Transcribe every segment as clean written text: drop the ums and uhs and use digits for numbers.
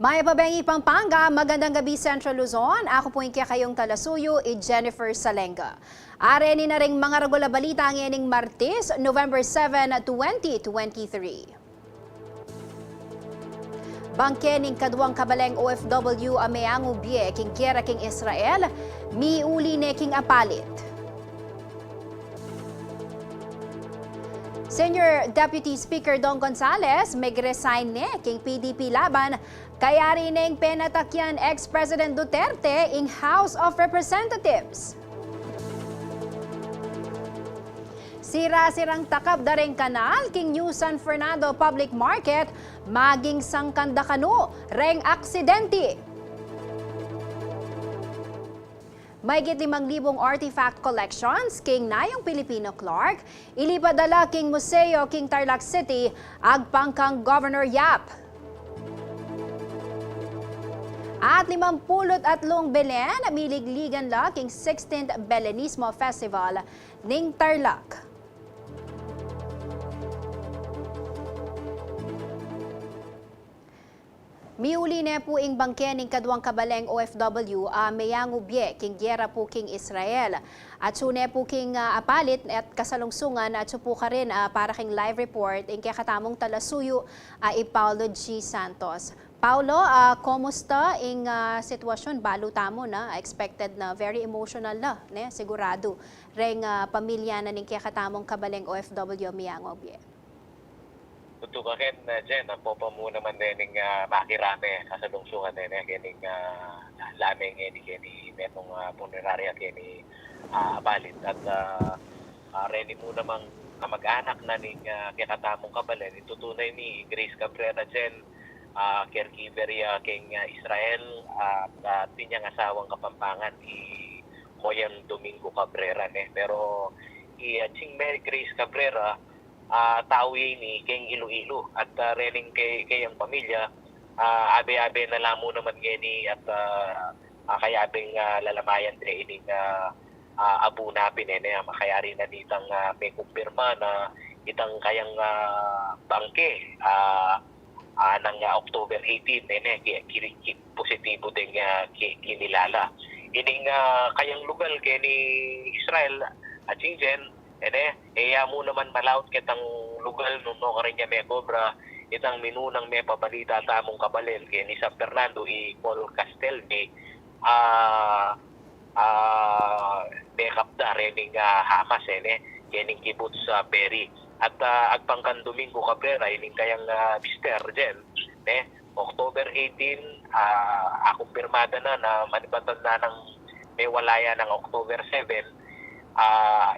Maya Pabengi, Pampanga, magandang gabi Central Luzon. Ako po yung kayong talasuyo, Jennifer Salenga. Areni na ring mga regular balita ang ining Martes, November 7, 2023. Bangkening kaduang kabaleng OFW ameang ubye king kera king Israel, miuli ne king apalit. Senior Deputy Speaker Don Gonzales mag-resign ne king PDP laban kaya rin ng penatakyan ex-President Duterte in House of Representatives. Sira-sirang takap daring kanal king New San Fernando Public Market maging sangkanda kano reng aksidente. Mahigit 5,000 artifact collections king Nayong Pilipino Clark, ilipadala king Museo king Tarlac City, agpangkang Governor Yap. At 53 Belen, miligligan la king 16th Belenismo Festival ning Tarlac. Miuli ne po ing bangkening kaduang kabaleng OFW mayang ubye king gyera po king Israel. At sune po king apalit at kasalungsungan at po ka rin para king live report ing kaya katamong talasuyo Paulo G. Santos. Paulo, kumusta ing sitwasyon? Balo tamo na, expected na very emotional na, ne? Sigurado. Reng pamilya na ning kaya katamong kabaleng OFW mayang ubye. Tutukakin dyan, ang popa mo naman din ng makirami kasalungsungan din kining laming kini metong punerarya kini balit at ready mo namang kamag-anak na ning kakatamong kabalen itutunay ni Grace Cabrera dyan caregiver king Israel at pinyang asawang kapampangan Hoyang Domingo Cabrera pero Ching Mary Grace Cabrera tawi ni keng Iloilo at rening kayang pamilya abe-abe na lamo naman gani at kaya abing lalamayan din ining abu napin makayari na ditang may kumpirma na itang kayang bangke ng October 18 positibo din kinilala ining kayang lugal kay ni Israel at Chingen mo naman malaut kitang lugal no ka rin niya may cobra itang minunang may pabalita tamong kabalen kay ni San Fernando Paul Castelni backup da rening Hamas kening kibuts sa Perry at agpangkan Domingo Cabrera ining kayang mister dyan October 18 akumpirmada na manipatan na ng may walaya ng October 7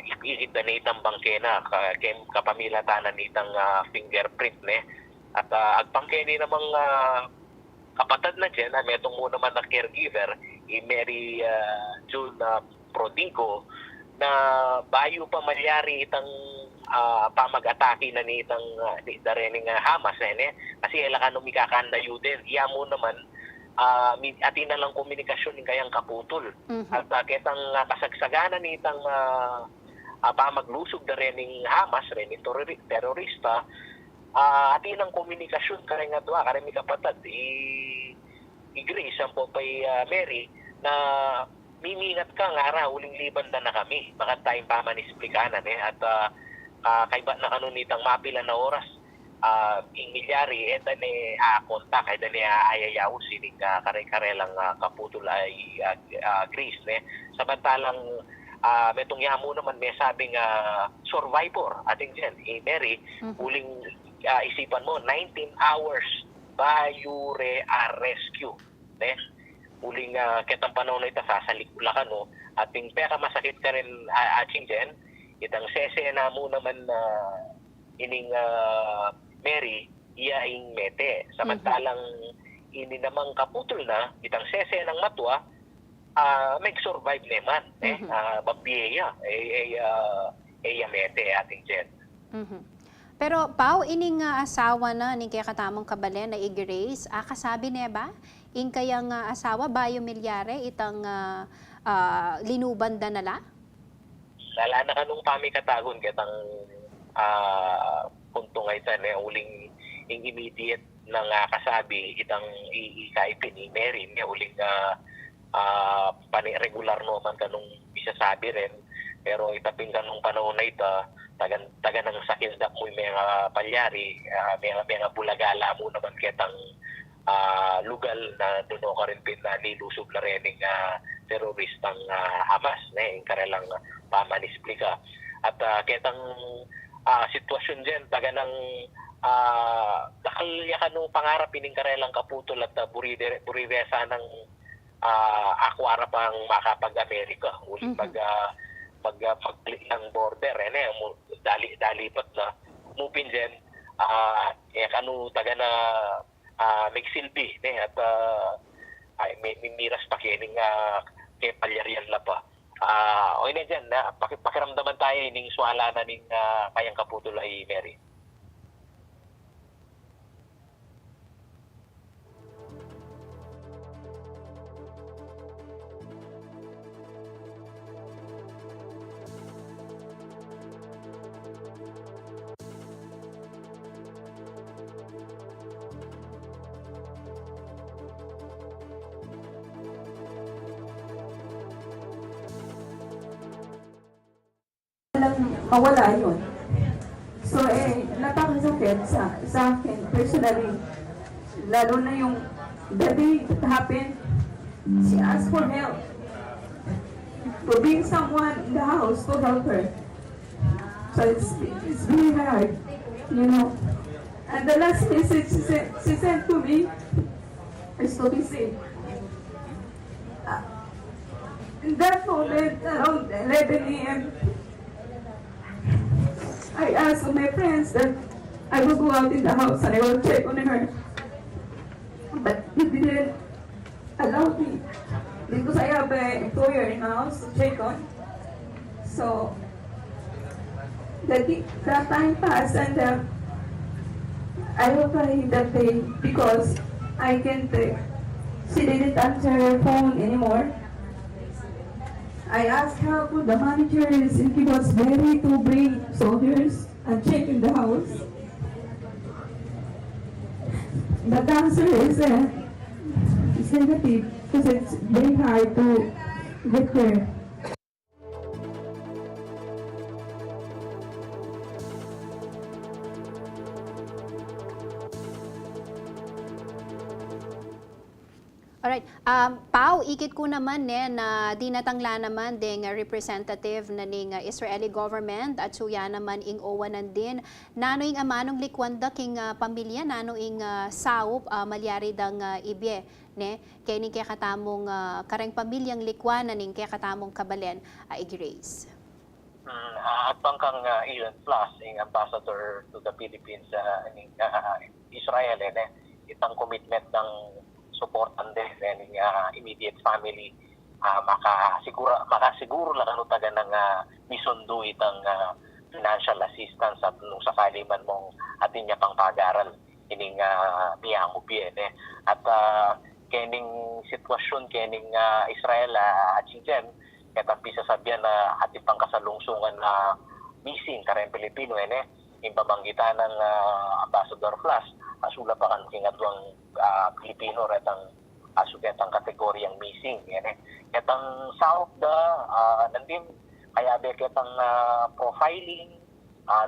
ipilit na itang bangkena kapamilatanan itang fingerprint at agpangkeni namang kapatad na dyan metong mo naman na caregiver Mary June Prodigo na bayo pa malyari itang pamag-atake na nitang darening Hamas kasi ilakan mikakanda din iya mo naman atin na lang komunikasyon ng kayang kaputol. At kitang kasagsaganan nitang pamaglusog na rening Hamas, rening terorista, atin ang komunikasyon kareng atwa, kareng kapatad, i-Grace ang po pay Mary, na mimingat ka nga ra, uling liban na kami. Baka tayong pamanisplikanan at kaiba na kanun nitang mapila na oras, ingilyari kontak ayayaw sining kare-kare lang kaputol ay Greece samantalang metong yamo naman may sabing survivor ating dyan Mary uling isipan mo 19 hours bayure rescue uling ketang panahon na ito sasalikula ka ating pera masakit ka rin ating dyan itang sese na mo naman ining Mary, iya ing mete. Samantalang ini namang kaputol na, itang sese ng matwa, mag-survive naman. Babiya, mete ating jen. Pero, Pao, ining asawa na, ning kaya katamong kabalen na i-Grace, kasabi niya ba? Ing kayang asawa, bayo milyare, itang linuban da nala? Lala na kanong pamikatagon, kitang punto nga ito uling immediate nang kasabi itang ikaipin ni Mary niya uling regular no man kanong isasabi rin pero itaping kanong panahon na ito taga ng sakit na mo mga palyari mga bulagala mo naman ketang lugal na doon ka rin nilusog na rin ng teroristang Hamas yung karelang pamanisplika at ketang sitwasyon dyan taga ng nakalyakan ng pangarap ining karelang kaputol at buriresa ng akwara pang makapag-Amerika ulit pagklik ng border dalipat na mupin dyan taga na magsilbi at may miras pa kining kay palyarian la pa o ina dyan pakiramdaman tayo ining swala na ning kayang kaputol ay Mary. Mawala yun. So, napakasakit sa akin, personally. Lalo na yung the day it happened, she asked for help. To bring someone in the house to help her. So, it's really hard, you know. And the last message she sent to me is to be safe. In that moment, around 11 a.m., I asked my friends that I will go out in the house and I will check on her. But they didn't allow me because I have a employer in the house to check on. So, that time passed and I will cry that day because I can't, she didn't answer her phone anymore. I asked help with the managers and he was ready to bring soldiers and check in the house. But the answer is negative because it's very hard to get there. Alright. Pao, ikit ko naman na dinatangla naman ding representative na ning Israeli government at suya naman ing owanan din. Nano ing amanong likwanda king pamilya, nano ing saup malyari dang ibye. Ne? Kaya ning kaya katamong kareng pamilyang likwanan ning kaya katamong kabalen i-grace. At pangkang Elon Plus, yung ambassador to the Philippines Israel, itang commitment ng supportan din ng immediate family makasiguro lang taga ng misundo itang financial assistance at nung sakali man mong atin niya pang pag-aral ining biyang ubyen at kening sitwasyon kening Israel at Chichen katampi sasabihan na atin pang kasalungsungan na missing kareng Pilipino yung pamanggitan ng Ambassador Plus asula pa kan kingatwang Pilipino retang asuketang kategoryang missing ketang south nandin kaya be ketang profiling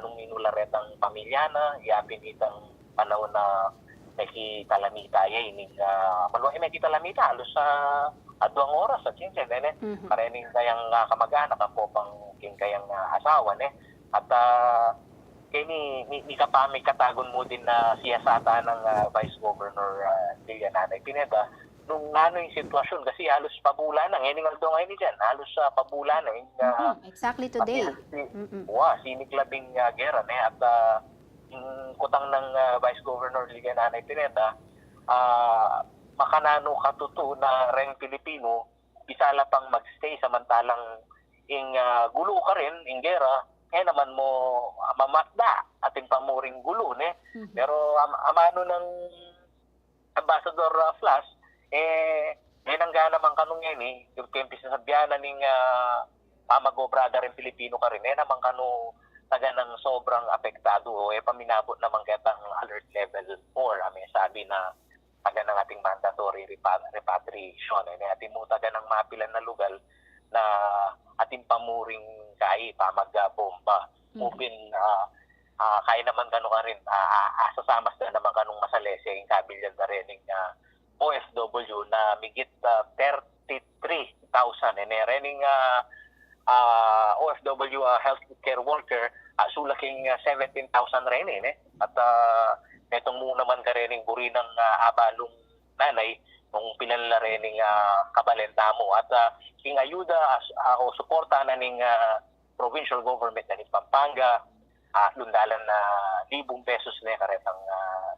nung inula retang pamilyana yapin itang panahon na nakitalamita ining maluhay nakitalamita halos sa adwang oras sa Chinchin karening kayang kamag-anak ang popang kayang asawa at kini ni kapami katagon mo din na siyasata ng Vice Governor Lilianay Pineda nung yung sitwasyon kasi halos pabulan na ngayon nga ngayon diyan halos pabulan na exactly today. Sinig labing gera at yung kutang ng Vice Governor Lilianay Pineda makanano katuto na reng Pilipino isala pang magstay samantalang gulo ka rin gera naman mo mamatda ating pamuring gulo pero amano ng Ambassador Flash nangga naman kanong yung kempis na sabyanan ning mag-brother in Filipino ka rin naman kano taga ng sobrang apektado o paminabot naman kitang alert level 4. May sabi na taga ng ating mandatory repatriation. Ating mo taga ng mapilan na lugar na ating pamuring kai, pamagabomba. Upin, kaya naman kano ka rin, asasamas na naman kanong masalese yung kabilyan na rin ng OFW na migit 33,000. Rening OFW healthcare worker, sulaking 17,000 rin. At netong muna man ka rin buri ng abalong nanay, nung pinanla rin kabalenta mo. At king ayuda o suporta na ning provincial government na ning Pampanga, lundalan na 1,000 pesos na karetang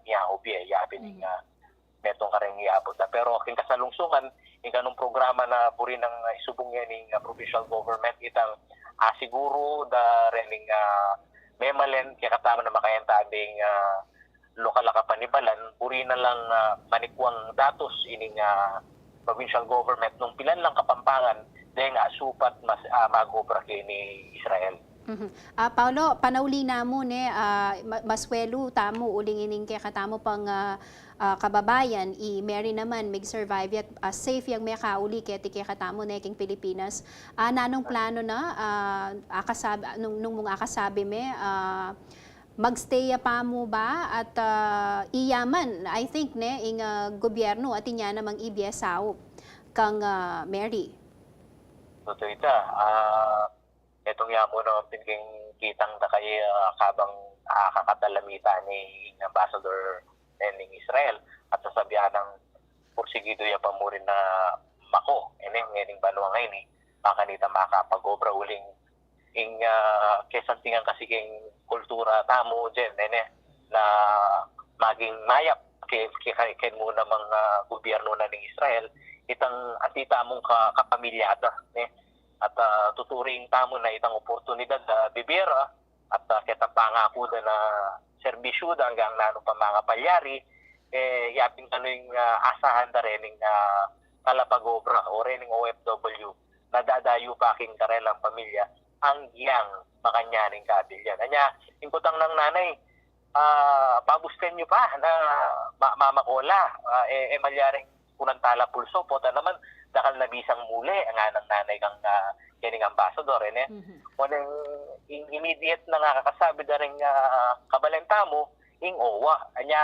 iyaobi, yabi ning netong kareng iabot na. Pero king kasalungsungan, yung ganong programa na buri ng isubong yan ng provincial government, itang siguro da rening memalen, kaya katama na makayan tabing lokal kapanibalan, buri na lang manikwang datos ining provincial government nung pilan lang Kapampangan, dahil supat mas magobra kay ni Israel. Paulo, panauli na mo maswelo tamo uling ining kaya katamo pang kababayan Mary naman mig-survive at safe yang may kauli kaya kaya katamo na king Pilipinas. Nanong plano na nung mga akasabi magstay pa mo ba at iyaman I think ing gobyerno at inya namang ibiyasaw kang Mary. Totoo ita. Itong yamo na pinking kitang na kay kabang kakatalamita ni Ambassador ng Israel at sasabihan ng porsigido ya pamurin na mako. Ngayon banwa ngayon makanita makapag-obra uling kesantingan kasi king kultura tamo dyan na maging mayap kay muna mga gobyerno na ng Israel itang atita mong kapamilyada at tuturing tamo na itang oportunidad na bibira at kitang pangako na serbisyo hanggang nanong pa mga palyari yapin yung asahan na rin ng kalapag-obra o rin ng OFW na dadayo pa aking karelang pamilya ang giyang makanyaning kabilyan. Anya, ingkutang ng nanay, pabusten nyo pa na mamakola, malyaring kunang tala pulso, pota naman, dakal na bisang muli, ang anang nanay kang kining ambassador, Kunang immediate na nga kakasabi na rin kabalenta mo, ing owa. Anya,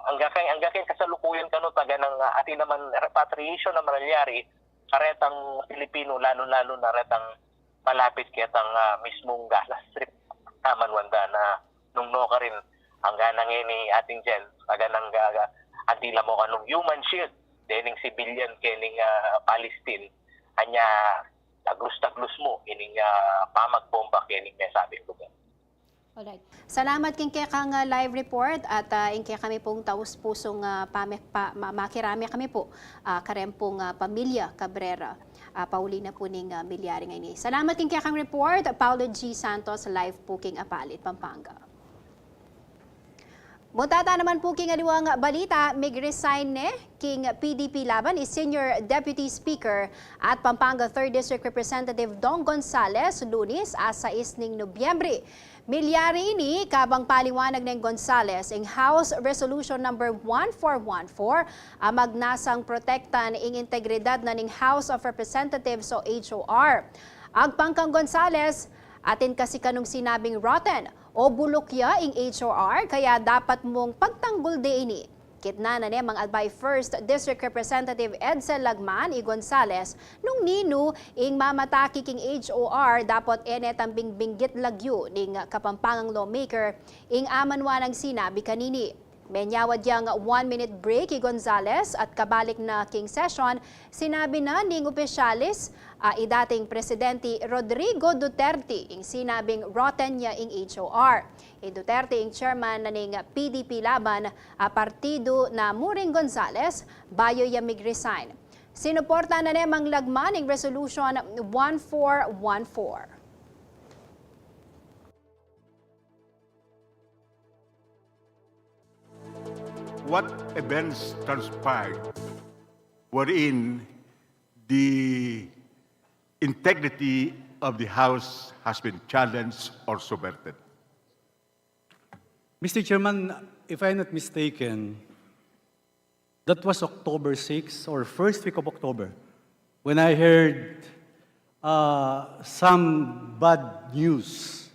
ang gaking kasalukuyan kano taga ng atin naman repatriation na malyari, karetang Pilipino, lalo-lalo na retang malapit kitang mismong Gaza Strip Manwanda na nung no ka rin ang ganang ni ating dyan taga ng antila mo kanong human shield dening civilian kening Palestine anya taglus mo ining pamagbomba kening sabi ko. Alright. Salamat king kang live report at kaya kami pong taus-pusong makirami kami po karempong pamilya Cabrera. Paulina po ning milyari ngayon. Salamat king kang report, Paulo G. Santos, live po king Apalit, Pampanga. Mutata naman po king aliwang balita, mig-resign king PDP laban is Senior Deputy Speaker at Pampanga 3rd District Representative Dong Gonzales Lunes asa 6 Nobyembre. Milyari ini kabang paliwanag ng Gonzales ing House Resolution number 1414 magnasang protektan ing integridad na ning House of Representatives o HOR. Agpangkang Gonzales atin kasi kanong sinabing rotten o bulokya ing HOR kaya dapat mong pagtanggol de ini. Kitna na mang albay 1st District Representative Edsel Lagman i Gonzales nung nino ing mamataki king HOR dapat tambing binggit lagyo ning Kapampangang lawmaker ing amanwa ng sinabi kanini. Menyawad yang 1-minute break i Gonzales at kabalik na king session, sinabi na ning opisyalis idating Presidente Rodrigo Duterte ing sinabing rotten niya ing HOR. Duterte ing chairman na ning PDP laban partido na Muring Gonzales, bayo ya mig-resign. Sinuporta na nemang lagman ing Resolution 1414. What events transpired wherein the integrity of the House has been challenged or subverted. Mr. Chairman, if I'm not mistaken, that was October 6 or first week of October when I heard some bad news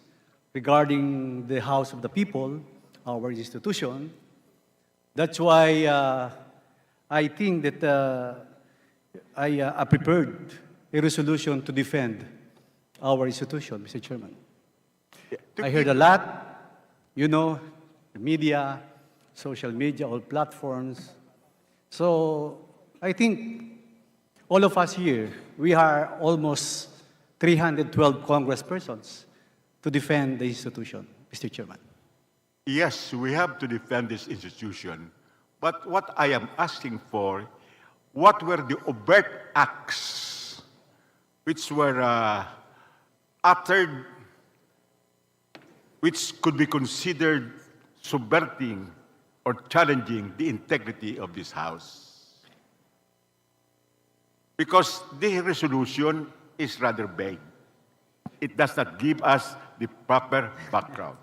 regarding the House of the People, our institution. That's why I think that I prepared a resolution to defend our institution, Mr. Chairman. I heard a lot, you know, the media, social media, all platforms. So I think all of us here, we are almost 312 congresspersons to defend the institution, Mr. Chairman. Yes, we have to defend this institution. But what I am asking for, what were the overt acts which were uttered, which could be considered subverting or challenging the integrity of this House? Because the resolution is rather vague. It does not give us the proper background.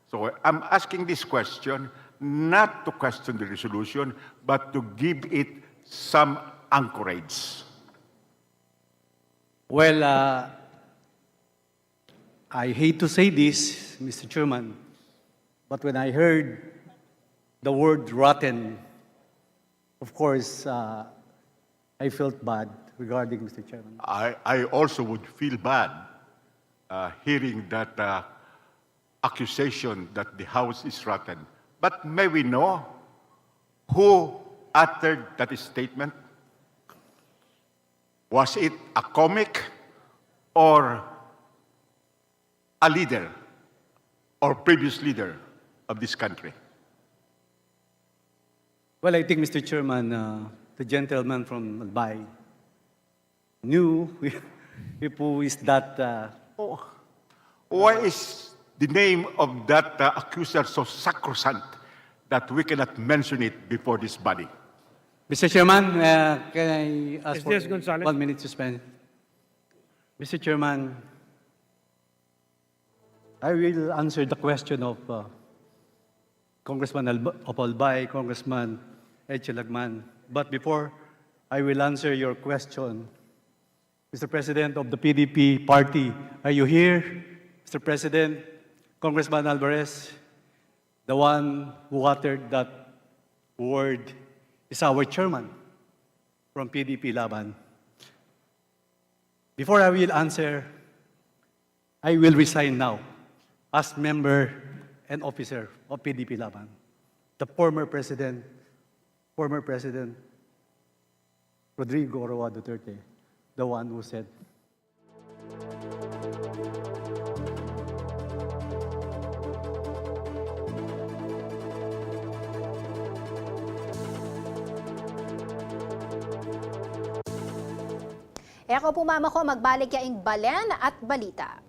So I'm asking this question not to question the resolution, but to give it some anchorage. Well, I hate to say this, Mr. Chairman, but when I heard the word rotten, of course, I felt bad regarding Mr. Chairman. I also would feel bad hearing that accusation that the House is rotten. But may we know who uttered that statement? Was it a comic or a leader or previous leader of this country? Well, I think, Mr. Chairman, the gentleman from Albay knew who is that. Why is the name of that accuser so sacrosanct that we cannot mention it before this body? Mr. Chairman, can I ask SDS for Gonzales. 1 minute to spend? Mr. Chairman, I will answer the question of Congressman of Albay, Congressman Eche Lagman. But before I will answer your question, Mr. President of the PDP party, are you here? Mr. President, Congressman Alvarez, the one who uttered that word is our chairman from PDP Laban. Before I will answer, I will resign now as member and officer of PDP Laban. The former president, Rodrigo Roa Duterte, the one who said, Eko po mama ko, magbalik yaing balen at balita.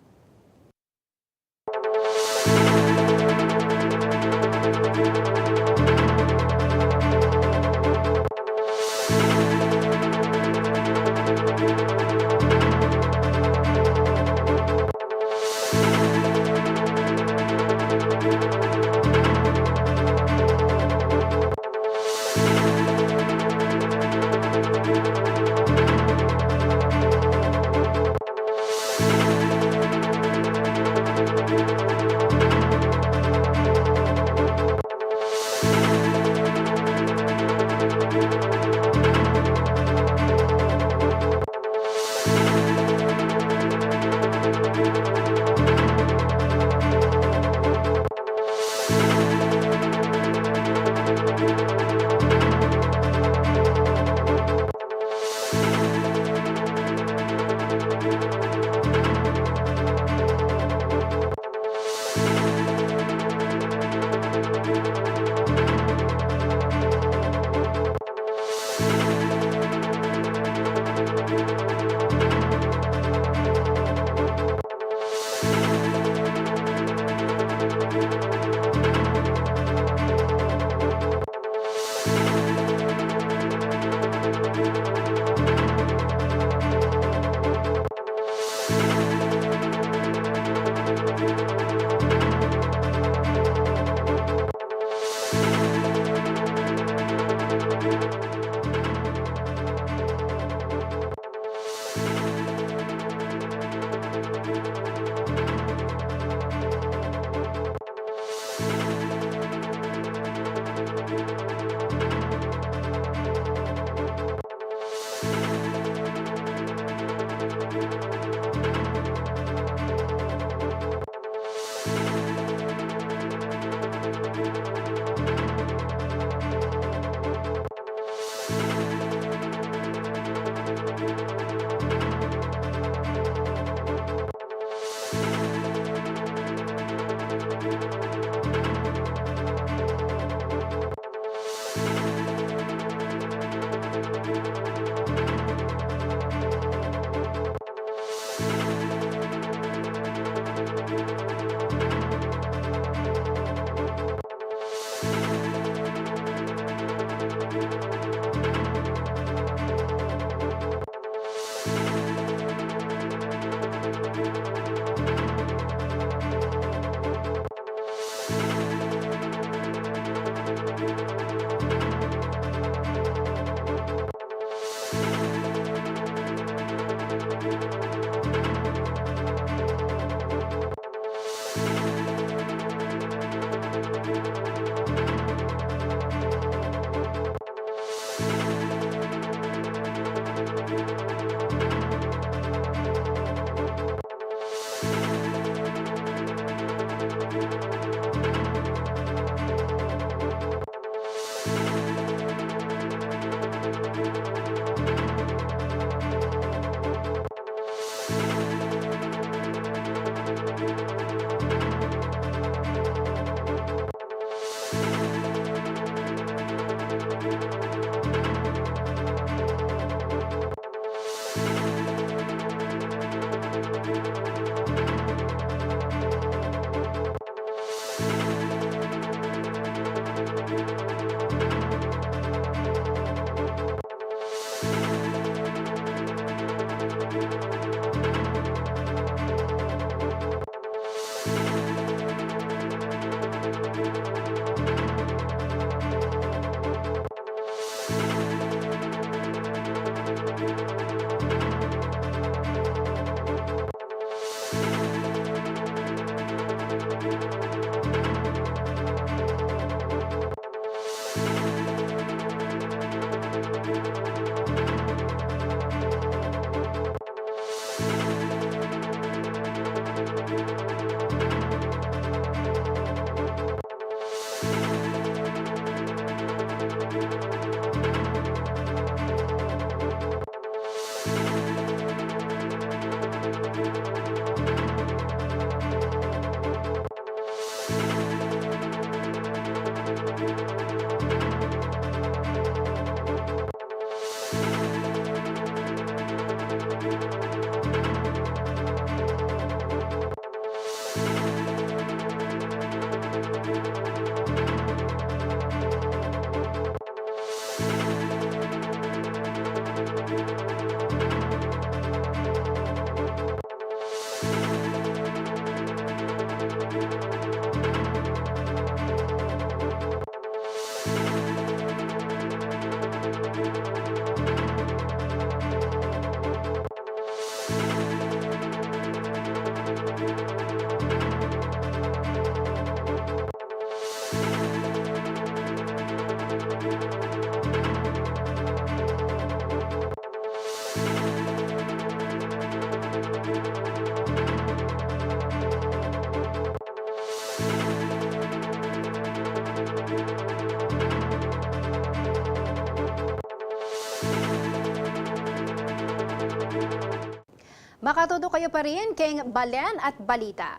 Makatuto kayo pa rin kay Balen at Balita.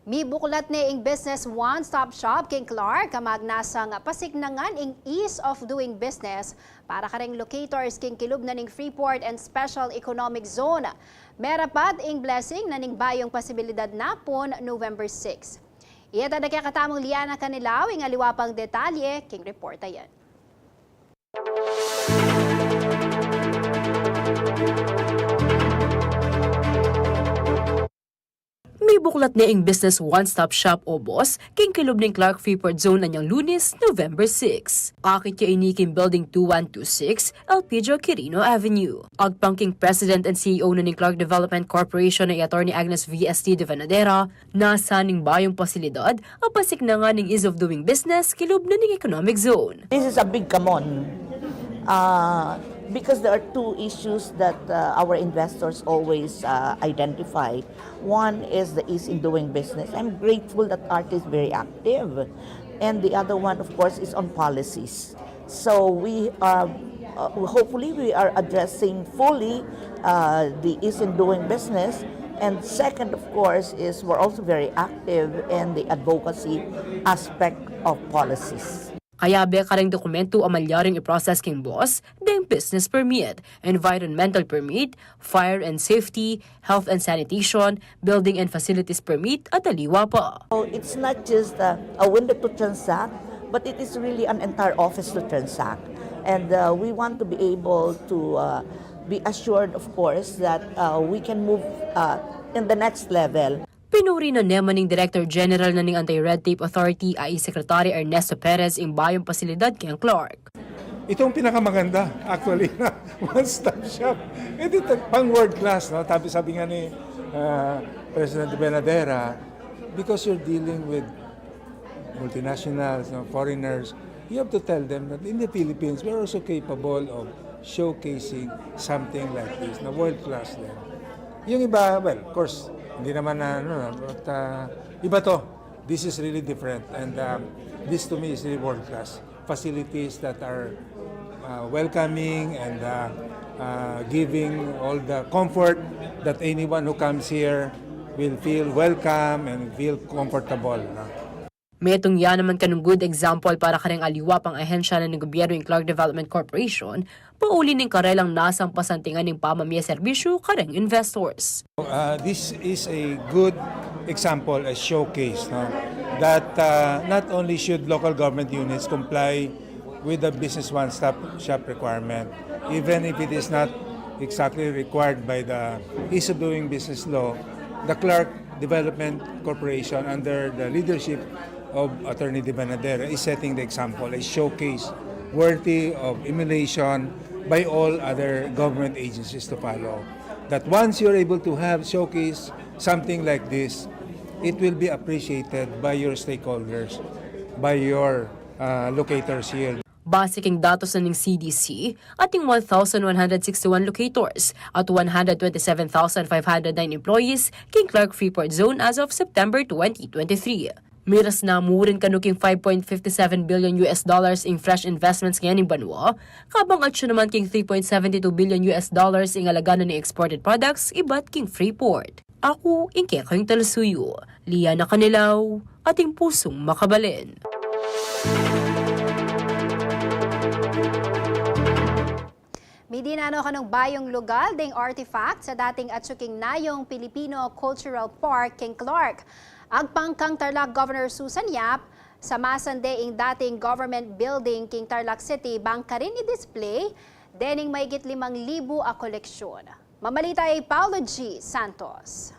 Mi buklat ni ing business one-stop shop king Clark kamag nasang pasignangan ing ease of doing business para kareng locators king kilub na ning Freeport and Special Economic Zone. Merapat ing blessing na ning bayong posibilidad napon November 6. Iyata na kaya katamong Liana Kanilaw ing aliwapang detalye king report ayan. May buklat na ing business one-stop shop o boss king kilub ning Clark Freeport Zone anyang Lunes, November 6. Akit ya iniking Building 2126, Elpidio Quirino Avenue. Agpangking President and CEO na ning Clark Development Corporation na Attorney Agnes V.S.T. de Vanadera, nasa ning bayong pasilidad ang pasiknangan ning ease of doing business kilub na ning economic zone. This is a big come on because there are two issues that our investors always identify. One is the ease in doing business. I'm grateful that ART is very active. And the other one, of course, is on policies. So we are, hopefully we are addressing fully the ease in doing business. And second, of course, is we're also very active in the advocacy aspect of policies. Kaya be kareng dokumento amalyaring i-process king boss, deng business permit, environmental permit, fire and safety, health and sanitation, building and facilities permit at aliwa pa. So it's not just a window to transact, but it is really an entire office to transact. And we want to be able to be assured, of course, that we can move in the next level. Pinuri na naman ng Director General na ng Anti-Red Tape Authority ay Secretary Ernesto Perez ang bayong pasilidad kay Clark. Ito ang pinakamaganda, actually, na one-stop shop. Ito pang world class, no? Sabi nga ni President Benadera, because you're dealing with multinationals, no, foreigners, you have to tell them that in the Philippines, we're also capable of showcasing something like this, na world class din. Yung iba, well, of course, hindi naman na, but iba to. This is really different. And this to me is really world class. Facilities that are welcoming and giving all the comfort that anyone who comes here will feel welcome and feel comfortable. No? May itong yan naman kanong good example para kareng aliwa pang ahensya na ng gobyerno ng Clark Development Corporation, pauli ng karelang nasang pasantingan ng pamamaya serbisyo kareng investors. This is a good example, a showcase, no? That not only should local government units comply with the business one-stop shop requirement, even if it is not exactly required by the ease of doing business law, the Clark Development Corporation under the leadership of Attorney De Vanadera is setting the example, a showcase worthy of emulation by all other government agencies to follow. That once you're able to have showcase something like this, it will be appreciated by your stakeholders, by your locators here. Basiking datos na ng CDC, ating 1,161 locators at 127,509 employees king Clark Freeport Zone as of September 2023. Miras na murin kanuking $5.57 billion in fresh investments ngayon ng banwa, kabang at siya naman king $3.72 billion in alaganan ng exported products iba't king Freeport. Ako, ingke kayong talasuyo, Liana Kanilaw, ating pusong makabalin. May dinano kanong bayong lugar ding artifact sa dating atsuking Nayong Filipino Cultural Park king Clark. Agpangkang Tarlac Governor Susan Yap, sa masande ing dating government building king Tarlac City, bangka rin i-display, dening mahigit 5,000 a koleksyon. Mamalita ay Paulo G. Santos.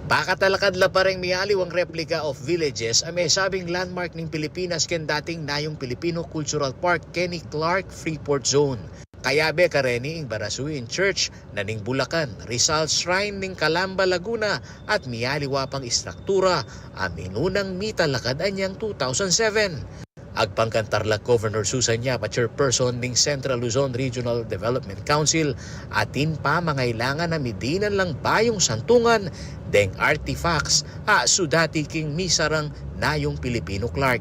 Pakatalakadla pa rin mialiw ang replica of villages ang may sabing landmark ng Pilipinas ken dating Nayong Filipino Cultural Park Kenny Clark Freeport Zone. Kaya be kareni ing Barasuin Church na ning Bulacan, Rizal Shrine ning Calamba, Laguna at mialiwa pang istruktura aminunang mitalakad anyang 2007. Agpangkan Tarlac Governor Susan Yap at chairperson ning Central Luzon Regional Development Council atin pa mangailangan na midinan lang bayong santungan deng artifacts sudati king misarang Nayong Filipino Clark.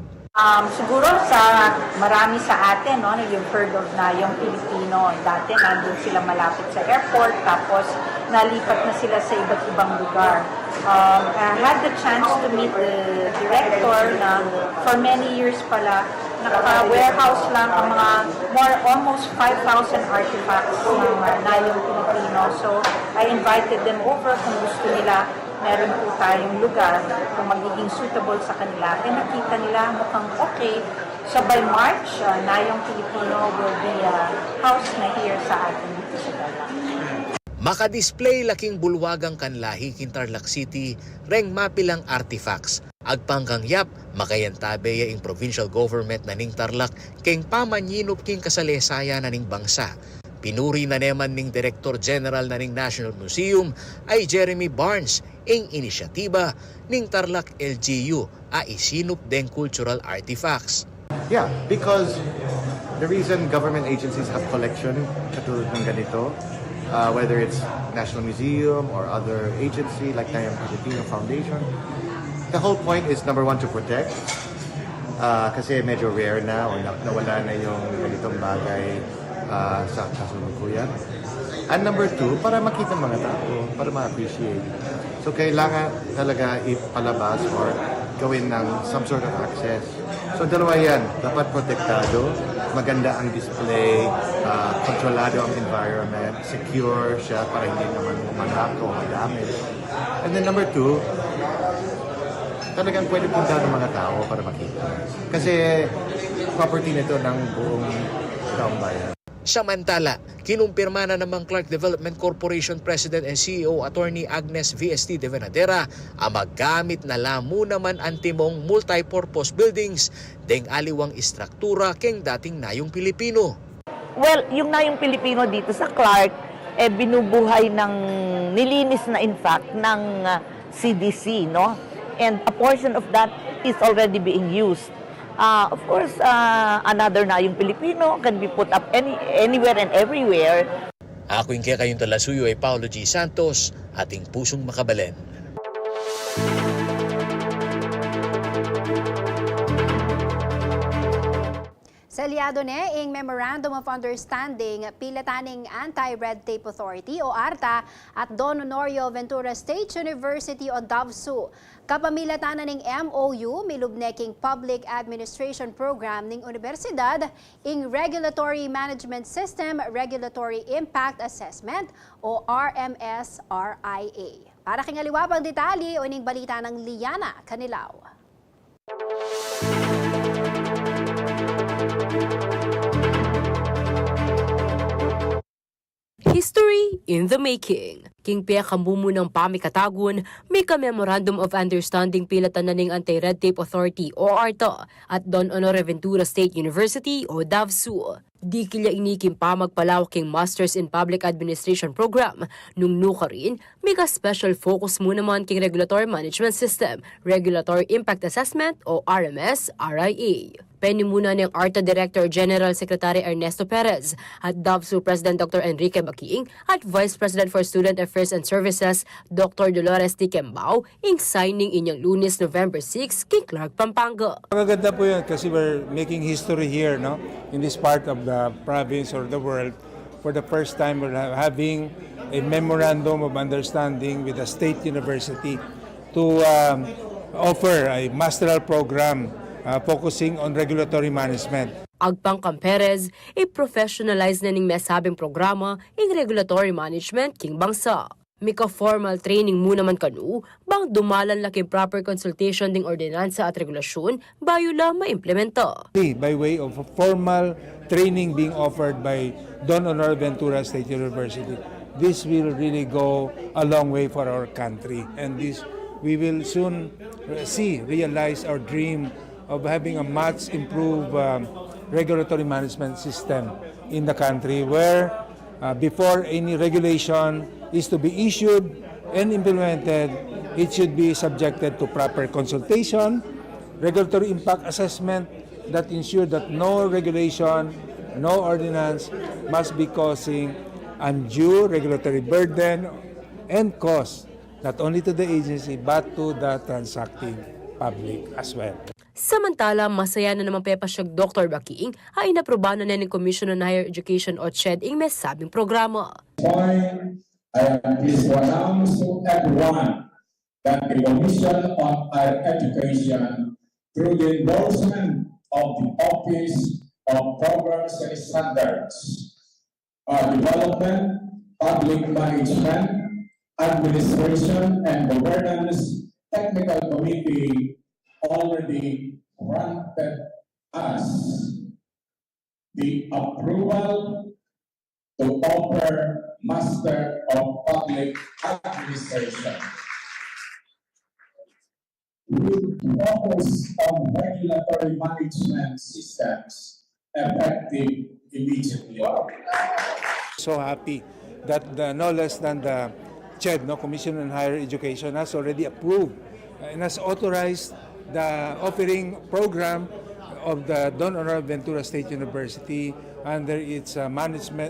Siguro sa marami sa atin, no, you've heard of na yung Pilipino. Dati nandun sila malapit sa airport, tapos nalipat na sila sa iba't ibang lugar. I had the chance to meet the director na for many years pala, naka-warehouse lang ang mga almost 5,000 artifacts ng Nayong Pilipino. So I invited them over kung gusto nila. Meron po tayong lugar kung magiging suitable sa kanila. E nakita nila mukhang okay. So by March, Nayong Pilipino will be housed na here sa atin dito sa Tarlac. Maka-display laking bulwagang kanlahi kin Tarlac City, reng mapilang artifacts. Agpangkang yap, makayantabe ing provincial government na ning Tarlac, keng pamanyinop king kasalesaya na ning bangsa. Pinuri na naman ning Director General na ning National Museum ay Jeremy Barnes ing inisyatiba ning Tarlac LGU a isinup deng cultural artifacts. Yeah, because the reason government agencies have collection katulad ng ganito, whether it's National Museum or other agency like Nayong Filipino Foundation, the whole point is number one to protect kasi medyo rare na o nawala na yung ganitong bagay sa kasalukuyan. And number two, para makita ng mga tao, para ma-appreciate. So kailangan talaga ipalabas or gawin ng some sort of access. So dalawa yan, dapat protektado, maganda ang display, kontrolado ang environment, secure siya para hindi naman manako o madamage. And then number two, talagang pwede punta ng mga tao para makita. Kasi property nito ng buong taong bayan. Samantala, kinumpirma na namang Clark Development Corporation President and CEO Attorney Agnes VST de Venadera ang maggamit na lamo naman ang timong multi-purpose buildings deng aliwang istruktura keng dating Nayong Pilipino. Well, yung Nayong Pilipino dito sa Clark, binubuhay ng, nilinis na in fact ng CDC, no? And a portion of that is already being used. Of course, another Nayong Pilipino can be put up anywhere and everywhere. Ako yung kaya kayong talasuyo ay Paulo G. Santos, ating pusong makabalen. Selyado ne ing Memorandum of Understanding pilataning Anti-Red Tape Authority o ARTA at Don Honorio Ventura State University o DAVSU. Kapamilatanan ning MOU milubneking Public Administration Program ning Universidad ing Regulatory Management System Regulatory Impact Assessment o RMS-RIA. Para kingaliwapang detali o ining balita ng Liana Canilao. History in the making. King Pia Kambumu ng Pamikatagun, may ka-Memorandum of Understanding pilatan na ning Anti-Red Tape Authority o ARTA at Don Honore Ventura State University o DAVSU. Di kilya inikim pa magpalawaking Masters in Public Administration Program. Nung nuka rin, may ka-special focus mo naman king Regulatory Management System, Regulatory Impact Assessment o RMS-RIA. Penimuna ng ARTA Director General Secretary Ernesto Perez at DAVSU President Dr. Enrique Baquiing at Vice President for Student Affairs and Services Dr. Dolores D. Kembao ing signing inyong Lunes, November 6 kay Clark, Pampanga. Maganda po yun kasi we're making history here, no? In this part of the province or the world. For the first time, we're having a memorandum of understanding with a state university to offer a masteral program focusing on regulatory management. Agpangkam Perez, i-professionalize na ning mesabing programa ing regulatory management king bangsa. Mika formal training muna man kanu, bang dumalan laki proper consultation ding ordinansa at regulasyon bayo la maimplementa. By way of a formal training being offered by Don Honor Ventura State University, this will really go a long way for our country. And this, we will soon realize our dream of having a much improved regulatory management system in the country where before any regulation is to be issued and implemented, it should be subjected to proper consultation, regulatory impact assessment that ensure that no regulation, no ordinance must be causing undue regulatory burden and cost not only to the agency but to the transacting public as well. Samantala, masaya na naman Pepasyag Dr. Baking ay inaprobahan na ng Commission on Higher Education o CHED ang may sabing programa. Point, I am pleased to announce to everyone that the Commission on Higher Education, through the endorsement of the Office of Programs and Standards, Development, Public Management, Administration, and Governance Technical Committee already granted us the approval to offer Master of Public Administration. With focus on regulatory management systems effective immediately. So happy that no less than the CHED, Commission on Higher Education, has already approved and has authorized the offering program of the Don Honor Ventura State University under its management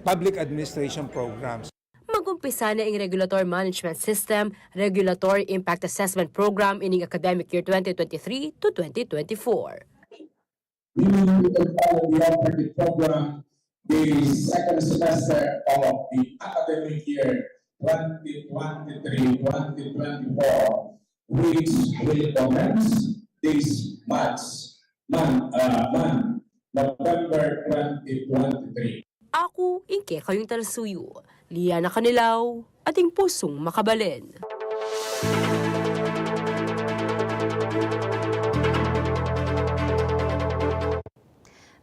public administration programs. Mag-umpisa na ang Regulatory Management System, Regulatory Impact Assessment Program in academic year 2023 to 2024. We will already offer the program the second semester of the academic year 2023-2024, which will commence this month, November 2023. Ako, Inke kayong Talsuyo, Liana Canilaw, ating pusong makabalin.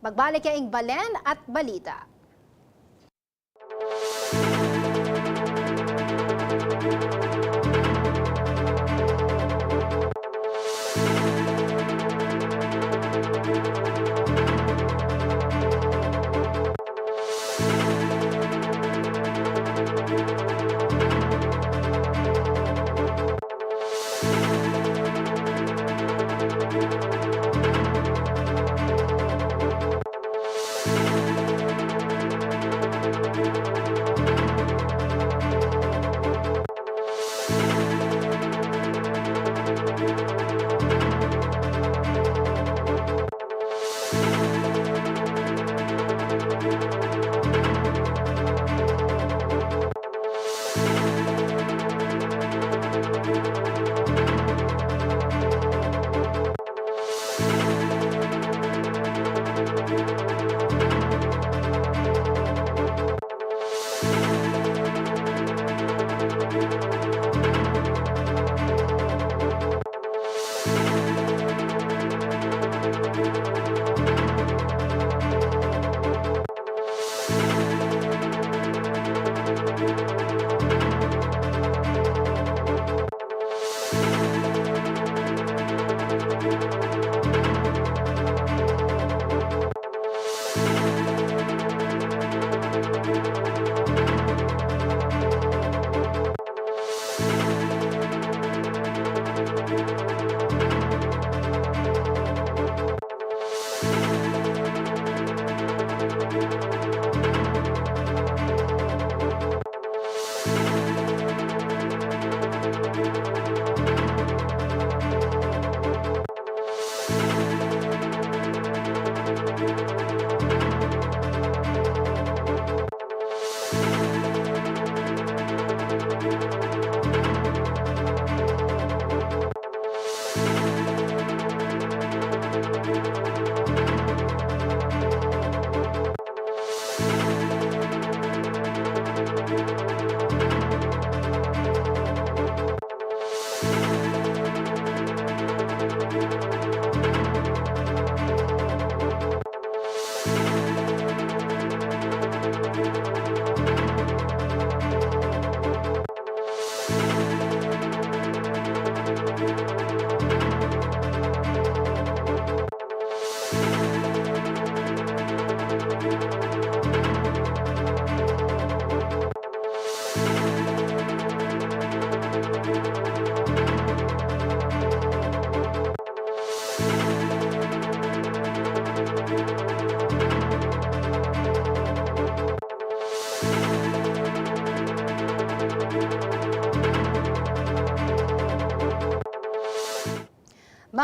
Magbalik ang balen at balita.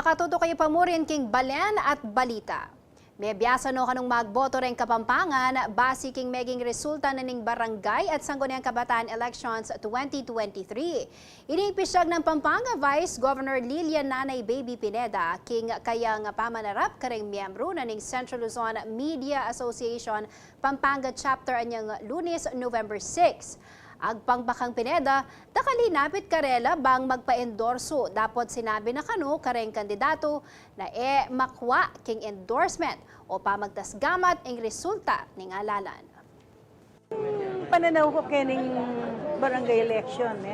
makatuto kayo pamurin king balen at balita. May biyasa no kanong magboto rin Kapampangan, basi king meging resulta na ning barangay at sangguniang kabataan elections 2023. Inipisyag ng Pampanga Vice Governor Lilian Nanay Baby Pineda, king kayang pamanarap kareng miyembro na ning Central Luzon Media Association Pampanga Chapter anyang Lunes, November 6. Agpangbakang Pineda, nakalinapit karela bang magpa-endorso. Dapat sinabi na kano kareng kandidato na makwa king endorsement o pamagtasgamat ang resulta ning alalan. Pananaw ko kining barangay election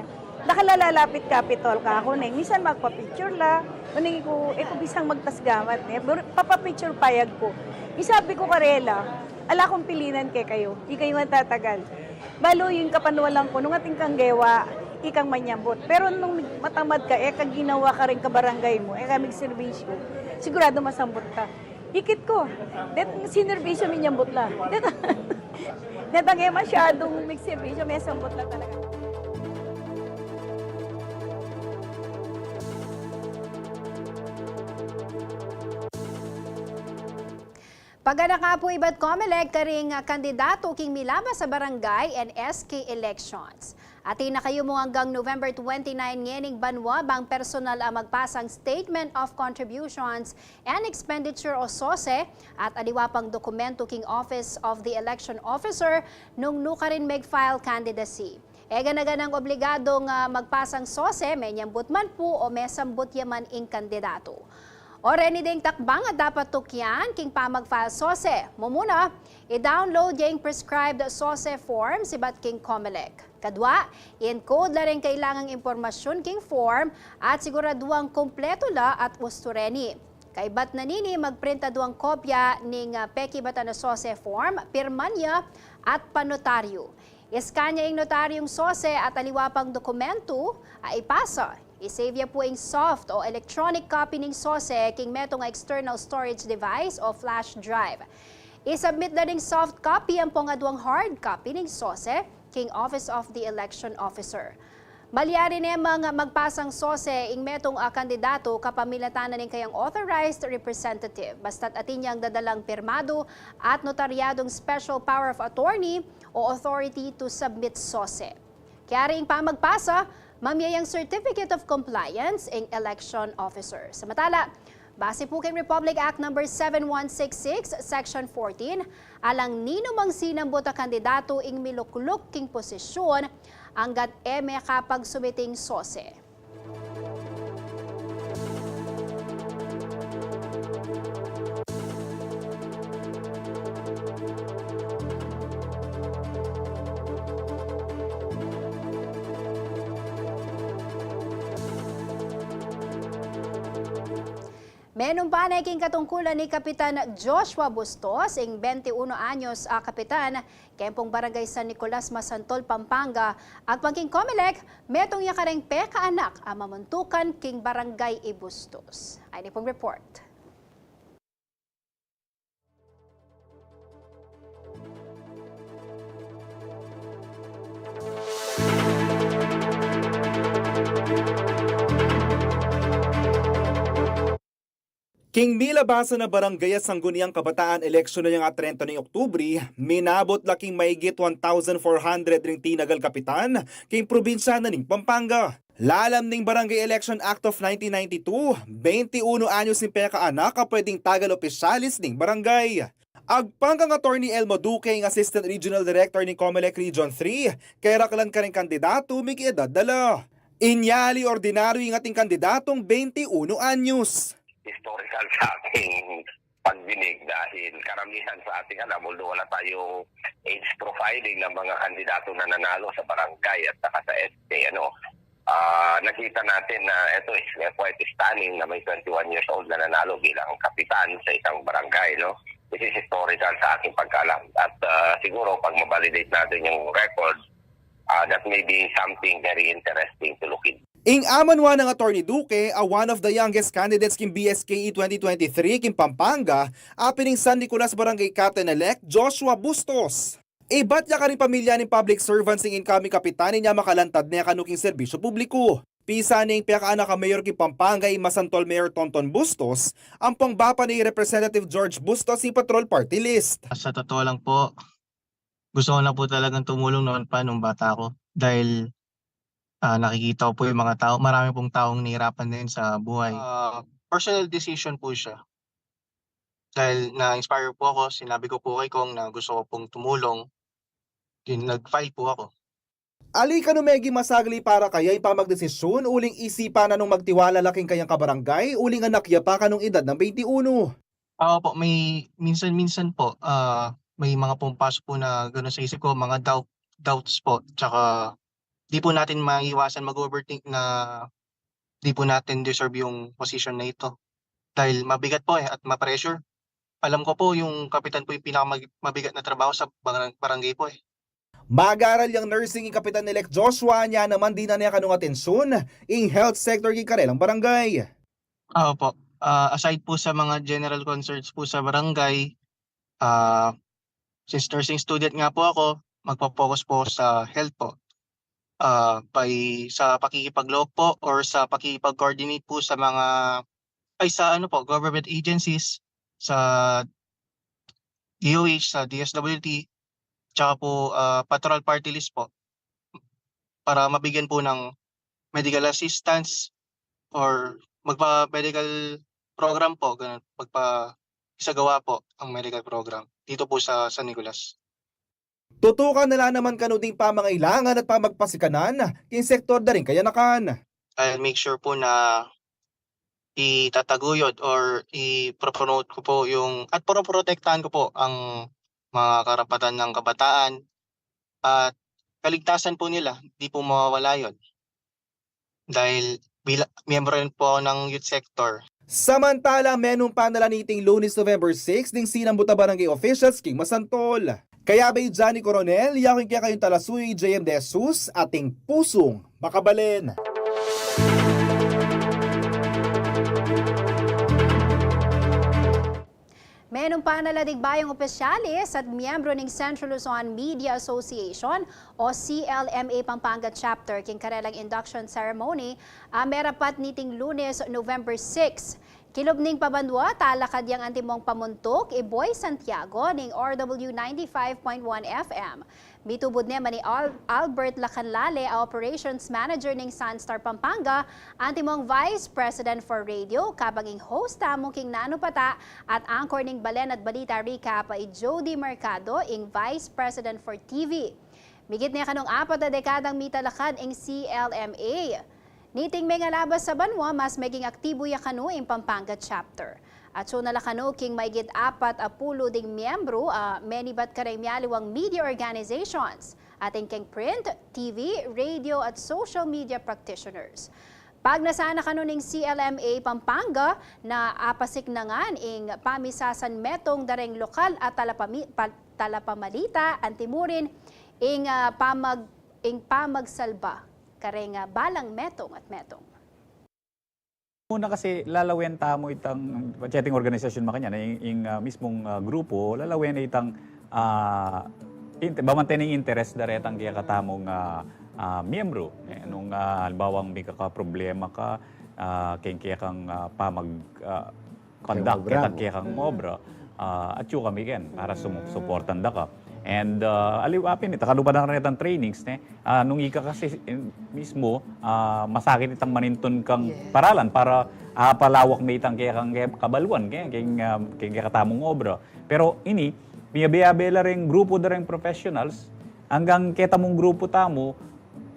nakalalapit Capitol ka ako minsan magpa-picture la uning ko bisang magtasgamat papa-picture payag ko. Isabi ko karela, ala kong pilinan kay kayo, di kayo tatagal. Balo yung kapanuwalang ko, nung ating kanggewa, ikang manyambot. Pero nung matamad ka, kag ginawa ka rin kabarangay mo, kamig servisyo, sigurado masambot ka. Hikit ko, sinervisyo minyambot lang. Netang masyadong may servisyo, may sambot lang talaga. Pagana ka po iba't Comelec karing kandidato king milabas sa barangay and SK elections. Atin na kayo mo hanggang November 29 ngening banwa bang personal ang magpasang Statement of Contributions and Expenditure o SOSE at aliwa pang dokumento king Office of the Election Officer nung nukarin mag-file candidacy. Ganaganang obligadong magpasang SOSE, may nyambut man po o may sambut yaman ing kandidato. O rin ding takbang at dapat tukyan king pamag-file SOSE. Mumuna, i-download yung prescribed SOSE form si Bat King Comelec. Kadwa, i-encode la rin kailangang impormasyon king form at siguraduang kompleto la at gusto reni. Kay bat nanini magprinta duang kopya ning peki bata na SOSE form, pirma niya at panotaryo. Iskanya yung notaryong SOSE at aliwa pang dokumento ay ipasa. I-save ya po ang soft o electronic copy ng SOSE king metong external storage device o flash drive. I-submit na ring soft copy ang pongadwang hard copy ng SOSE king Office of the Election Officer. Balyari na mga magpasang SOSE ing metong kandidato kapamilatanan ng kayang authorized representative. Basta't atin niyang dadalang pirmado at notaryadong special power of attorney o authority to submit SOSE. Kaya rin pa magpasa, mamiyayang Certificate of Compliance ang Election Officer. Samantala, base po kay Republic Act No. 7166, Section 14, alang ninumang sinambot a kandidato ing milukluk king posisyon hanggat may kapag sumiting SOSE. Menumpanay king katungkulan ni Kapitan Joshua Bustos, ing 21 anyos kapitan, kempong barangay San Nicolas, Masantol, Pampanga, at pangking Comelec, metong yakareng peka anak ang mamuntukan king barangay Ibustos. Ay ni pong report. King milabasa na barangay at sangguniang kabataan eleksyon na yung 30 ng Oktubre, minabot laking maigit 1,400 ring tinagal kapitan king probinsya na ning Pampanga. Lalam ning Barangay Election Act of 1992, 21 anyos ning peka anak ang pwedeng tagal opisyalis ning barangay. Agpangkang Attorney Elmo Duque ang Assistant Regional Director ng Comelec Region 3, kay raklan ka rin kandidato may edad dala. Inyali ordinaryo yung ating kandidatong 21 anyos. Historical sa ating pagdinig dahil karamihan sa ating alam, although wala tayo age profiling ng mga kandidato na nanalo sa barangay at saka sa SK, nakita natin na ito is quite stunning na may 21 years old na nanalo bilang kapitan sa isang barangay. This is historical sa aking pagkalam. At siguro pag mabalidate natin yung record, that may be something very interesting to look into. Ing amanwa ng Attorney Duque, one of the youngest candidates king BSKE 2023 king Pampanga, apining San Nicolas Barangay Captain-elect Joshua Bustos. Ibat niya ka rin pamilya ng public servants ng incoming kapitan niya makalantad niya kanuking serbisyo publiko. Pisa ning pinakaana ka Mayor ki Pampanga Masantol Mayor Tonton Bustos, ang pangbapa ni Representative George Bustos si Patrol Party List. Sa totoo lang po, gusto ko na po talagang tumulong noon pa nung bata ko dahil nakikita ko po yung mga tao, marami pong taong nahihirapan din sa buhay. Personal decision po siya. Dahil na-inspire po ako, sinabi ko po kay Kong na gusto ko pong tumulong, yun, nag-file po ako. Ali kanumegi masagli para kaya ipamagdesisyon uling isipan na nung magtiwala laking kayang kabarangay uling anak ya pa kanong edad ng 21. Ako po, may minsan po, may mga pumpasok po na gano'n sa isip ko, mga doubts po. Tsaka di po natin maiwasan mag-overthink na di po natin deserve yung position na ito. Dahil mabigat po at ma-pressure. Alam ko po yung kapitan po yung pinakamabigat na trabaho sa barangay po eh. Mag-aral yung nursing yung Kapitan-elect Joshua niya naman di na niya kanong atensyon in health sector yung karelang barangay. Oo po. Aside po sa mga general concerns po sa barangay, since nursing student nga po ako, magpo-focus po sa health po. Sa pakikipag-loob po or sa pakikipag-coordinate po sa government agencies, sa DOH, sa DSWD, tsaka po patrol party list po para mabigyan po ng medical assistance or magpa-medical program po, ganun, magpa-isagawa po ang medical program dito po sa San Nicolas. Tutukan nila naman kano ding pamangailangan at pamagpasikanan king sektor da rin kayanakan. I'll make sure po na itataguyod or i-promote ko po at protektahan ko po ang mga karapatan ng kabataan at kaligtasan po nila, di po mawawala yun. Dahil miyembro rin po ako ng youth sector. Samantala, menong panalaniting Lunes, November 6 ding sinambuta barangay officials king Masantol. Kaya bay Johnny Coronel, yakin kaya kayong talasuy JM De Jesus, ating pusong makabalen. Menong panaladig bayang opisyalis at miyembro ng Central Luzon Media Association o CLMA Pampanga Chapter king karelang induction ceremony merapat niting Lunes, November 6. Kilubning pabandwa, talakad yang antimong pamuntok, Boy Santiago ning RW 95.1 FM. Mitubod naman ni Albert Lacanlale, Operations Manager ng Sunstar Pampanga, antimong Vice President for Radio, kabanging host tamong king Nano Pata at anchor ning Balen at Balita Recap ay Jody Mercado, ing Vice President for TV. Migit niya kanong 4 na dekadang mitalakad ing CLMA. Niting may ngalabas sa banwa, mas maging aktibo ya kanu ing Pampanga Chapter. At so nalakano king maigit 40 ding miyembro, many bat karay miyaliwang media organizations, ating king print, TV, radio at social media practitioners. Pag nasana kanu ning CLMA Pampanga na apasiknangan ing pamisasan metong dareng lokal at talapamalita, antimurin ing pamagsalba. Kareng balang metong at metong. Una kasi lalawin tamo itang chatting organisasyon makanya na yung mismong grupo lalawin itang bamantening interest daretang kaya katamong miyembro nung halibawang may problema ka kaya kang conduct kaya kang obra at yung kami ken para sumuportan da ka. And aliwapin ita kaluban na itang trainings nung ika kasi mismo masakit itang maninton kang paralan para palawak na itang kaya kang kabaluan kaya katamong obra. Pero ini biyabela ring grupo da ring professionals hanggang kita mong grupo tamo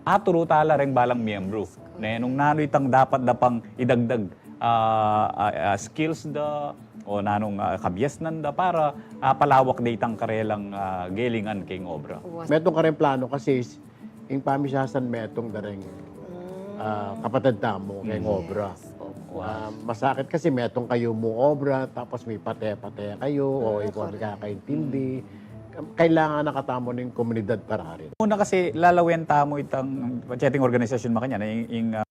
aturo tala ring balang miyembro. Nung nano itang dapat da pang idagdag skills da o nanong kabyes nanda para palawak na itang karelang gelingan king obra. Metong karen plano kasi yung pamisasan metong dareng kapatid tamo king obra. Masakit kasi metong kayo mo obra tapos may pate-pate kayo o ikaw nakakaintindi. Kailangan nakatamo ng komunidad para rin. Una kasi lalawin tamo itang chatting organisasyon makanya na yung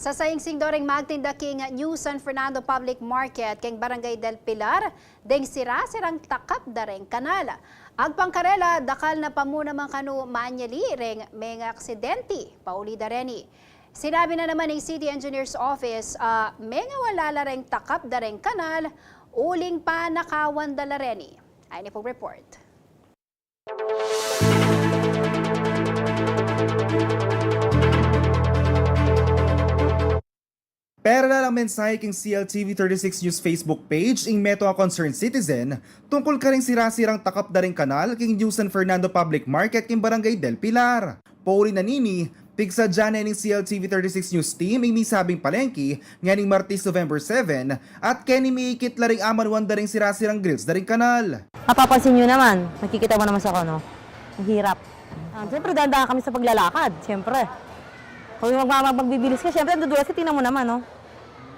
Sa sayingsing doreng magtinda king New San Fernando Public Market king Barangay del Pilar, deng sira-sirang takap dareng kanal. Agpangkarela, dakal na pamuna man kanu maanyali reng may aksidente, pauli dareni. Sinabi na naman ng City Engineer's Office, may nga wala lareng takap dareng kanal, uling pa nakawan dalareni. Ay ni po report. Parallel ang mensahe king CLTV 36 News Facebook page ing meto a concerned citizen tungkol ka ring sira-sirang takap da ring kanal king New San Fernando Public Market king Barangay del Pilar. Pauli na nini, pigsa dyan ning CLTV 36 News team ing misabing palengke nganing Martes November 7 at keni miikit la ring amanwan da ring sira-sirang grills da ring kanal. Mapapansin nyo naman, nakikita mo naman sa ano, mahirap. Siyempre, dahan-dahan kami sa paglalakad, siyempre. Kung magbibilis ka, siyempre, dudulas ka, tingnan mo naman, no?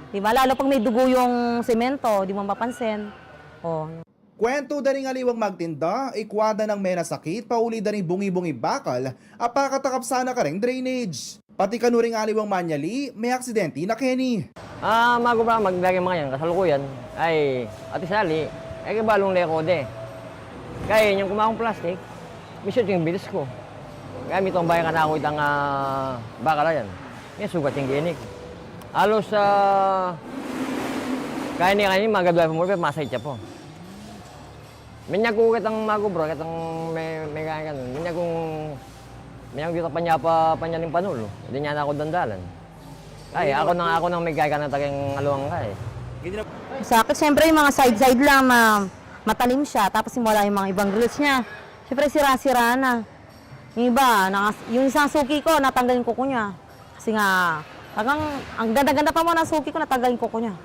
Diba? Lalo pag may dugo yung semento, di mo mapapansin. Oh. Kwento da ring aliwang magtinda, ikwada ng mena sakit, pauli da ring bungi-bungi bakal, apakatakap sana ka ring drainage. Pati kanuring aliwang manyali, may aksidente na keni. Mago ba maglagay mga yan, kasalukuyan, ay atisali, ay kabalong lekode. Kaya yung kumakong plastic, misyon yung bilis ko. Gamit ang bayan ka na ako itang bakala yan. Yan sugat yung ginik. Alos kaya niya kanina magadwa mo pero masay siya po. Minya ko kitang mago bro, kitang may kaya ganun. Minya dito pa niya ng panulo. Hindi niya na ako dandalan. Kaya ako nang may kaya na tagang aluang kaya. Sa akin, siyempre, yung mga side-side lang, matalim siya, tapos wala yung mga ibang grills niya. Siyempre, sira-sira na. Yung iba, yung isang suki ko, natanggalin ko niya. Kasi nga, ang ganda-ganda pa mo ng suki ko, natanggalin ko niya.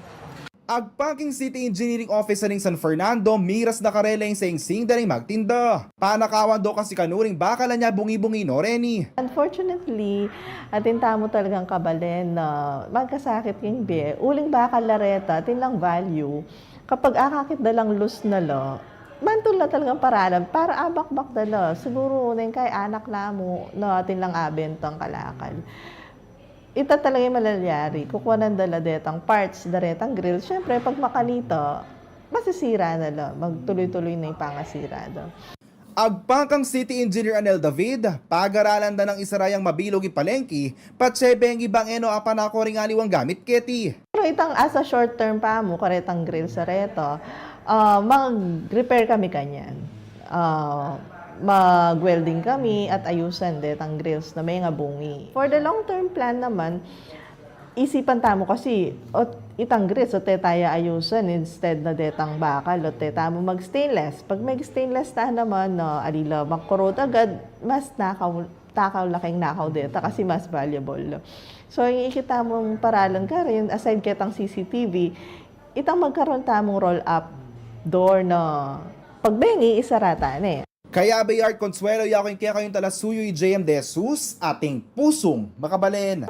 Agpangking City Engineering Office ning San Fernando, miras na karela yung saing-sing daring magtinda. Panakawan do kasi kanuring bakala niya bungi-bungi no, Reni. Unfortunately, atin tamo talagang kabalen na magkasakit yung biye. Uling bakal lareta, atin lang value. Kapag akakit dalang lus na lo, mantul na talagang paralan para abak-bak dala. Siguro na kay anak na mo na atin lang abentang kalakal. Ito talaga yung malalyari. Kukuha ng dala detang parts, daretang grill. Siyempre, pag makanito, masisira na lo. Magtuloy-tuloy na yung pangasira do. Agpangkang City Engineer Anel David, pag-aralan da ng isarayang mabilog ipalengki, patsebeng ibang eno apanako ring aliwang gamit keti. Pero itang as a short term pa mo, karetang grill sa reto, mag-repair kami kanyan. Mag-welding kami at ayusan detang grills na may nga bungi. For the long-term plan naman, isipan tamo kasi itang grills o tayo ayusan instead na detang bakal o tamo mag-stainless. Pag mag-stainless ta naman, alila magkurot agad, mas takaw laking nakaw deta kasi mas valuable. So, yung ikita mong paralan ka rin, aside kitang CCTV, itang magkaroon tamong roll-up door na pagbengi isaratan eh. Kaya Bayard Consuelo yakin kaya kayong talasuyo y JM De Jesus, ating pusong makabalen.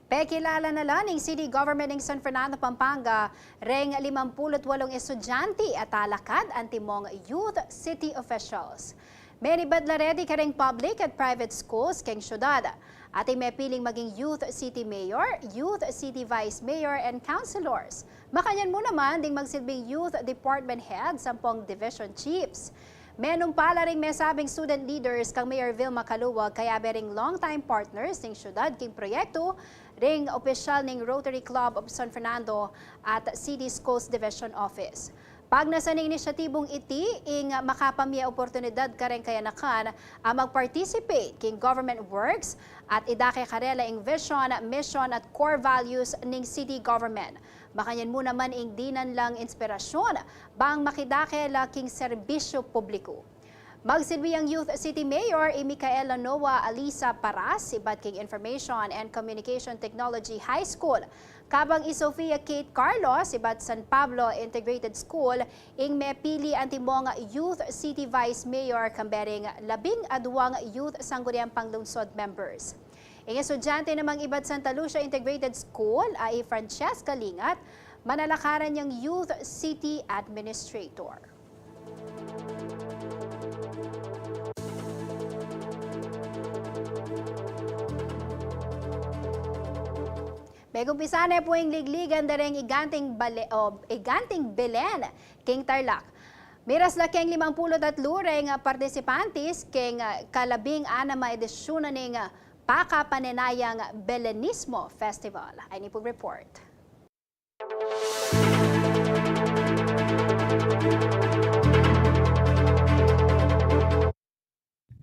Pekilala na lang ng City Government ng San Fernando, Pampanga, reng 58 estudyante at alakad ang timong youth city officials. Many badlaredi ka ring public at private schools keng syudad. Ating may piling maging Youth City Mayor, Youth City Vice Mayor, and Councilors. Makanyan mo naman ding magsilbing Youth Department Head, 10 Division Chiefs. Menong pala ring may sabing student leaders kang Mayor Vilma Caluwag kaya bering long-time partners ng syudad king proyekto, ring opisyal ng Rotary Club of San Fernando at City Schools Division Office. Pag nasa ng inisyatibong iti, ing makapamya oportunidad ka rin kayanakan mag-participate king government works at idake karela ing vision, mission at core values ng city government. Makanyan mo naman ing dinan lang inspirasyon bang makidake laking serbisyo publiko. Magsilbi ang Youth City Mayor Micaela Noa Alisa Paras, ibat king Information and Communication Technology High School. Kabang Sofia Kate Carlos, ibat San Pablo Integrated School, ing mepili ang timong Youth City Vice Mayor kambering 12 Youth Sangguniang Panglungsod members. Ing estudyante namang ibat Santa Lucia Integrated School ay Francesca Lingat, manalakaran niyang Youth City Administrator. Megumpisa na po yung ligligan dareng iganting Belen, King Tarlac. Miras na keng 53 reng partisipantes keng kalabing-6 edisyon ng Pakapanenayang Belenismo Festival. Ay ni po report.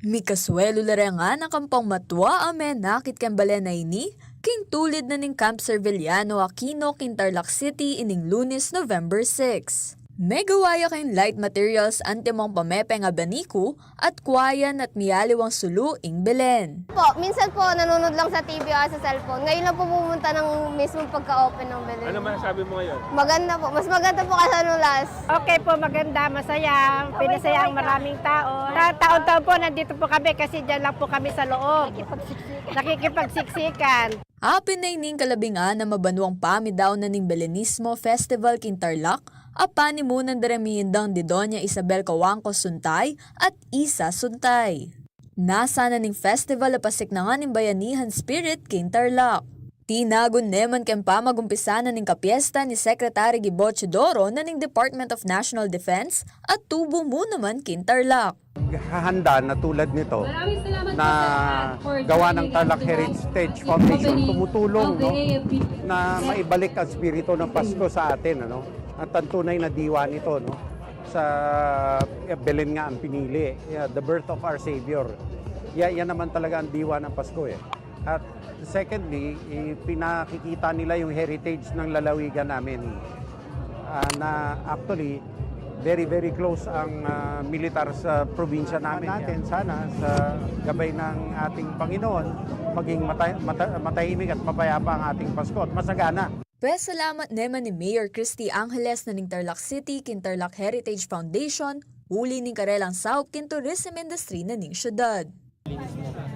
Mikaswelo larengan ang kampang matwa amen nakit kang balenay ni king tulid na ning Camp Cerveliano Aquino, Tarlac City ining Lunes, November 6. Megawaya kayong light materials antimong pamepe nga baniku at kwayan at miyaliwang sulu ing Belen. Po, minsan po nanonood lang sa TV o sa cellphone. Ngayon lang po pumunta ng mismong pagka-open ng Belen. Ano masasabi mo ngayon? Maganda po. Mas maganda po kasi ano last. Okay po, maganda, masaya. Pinasaya ang maraming tao. Taon-taon po nandito po kami kasi dyan lang po kami sa loob. Nakikipagsiksikan. Apin ning kalabingan na mabanwang pamidaw na ning Belenismo Festival king Tarlac, apani munan daremiyendang di Doña Isabel Kawangko Suntay at Isa Suntay. Nasa na ning festival apasik na nga ning bayanihan spirit king Tarlac. Tinagon neman kempa magumpisa na ning kapiesta ni Secretary Gibo Chidoro na ning Department of National Defense at tubo mo naman king Tarlac. Hahanda na tulad nito na gawa ng Tarlac Heritage Foundation tumutulong na maibalik ang spirito ng Pasko sa atin at ang tunay na diwa nito sa Belen nga ang pinili, the birth of our Savior. Yan naman talaga ang diwa ng Pasko At secondly, pinakikita nila yung heritage ng lalawigan namin na actually very, very close ang militar sa probinsya natin. Sana sa gabay ng ating Panginoon, maging matahimik at mapayapa ang ating Pasko at masagana. Pwes salamat naman ni Mayor Christy Angeles na ning Tarlac City kin Tarlac Heritage Foundation, huli ning Karelang South kin tourism industry na ning syudad.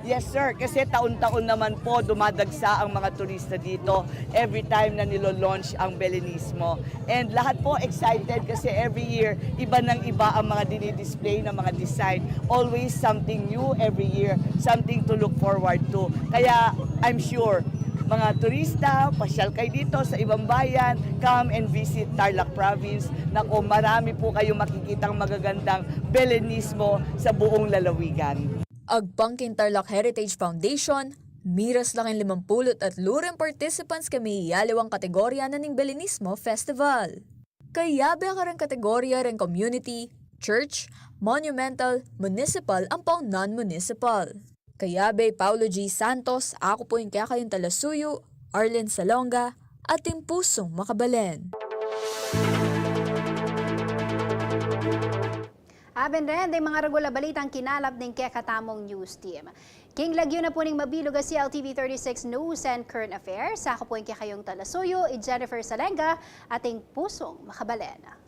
Yes sir, kasi taon-taon naman po dumadagsa ang mga turista dito every time na nilo-launch ang Belenismo. And lahat po excited kasi every year iba ng iba ang mga dinidisplay ng mga design. Always something new every year, something to look forward to. Kaya I'm sure mga turista, pasyal kayo dito sa ibang bayan, come and visit Tarlac Province. Nako, marami po kayong makikitang magagandang Belenismo sa buong lalawigan. Agpangkin Tarlac Heritage Foundation, miras lang ang 50 at lureng participants kami iyaliwang kategorya na ning Belenismo Festival. Kayabe ka rin kategorya rin community, church, monumental, municipal ang pang non-municipal. Kayabe Paulo G. Santos, ako po yung kaya kayong Talasuyo, Arlen Salonga, at yung pusong Makabalen. Aben rin, day mga regula balitang kinalap ng kekatamong news team. King lagyo na po ning mabilog si LTV 36 News and Current Affairs. Ako po yung kaya kayong Talasuyo, Jennifer Salenga, ating pusong Makabalen.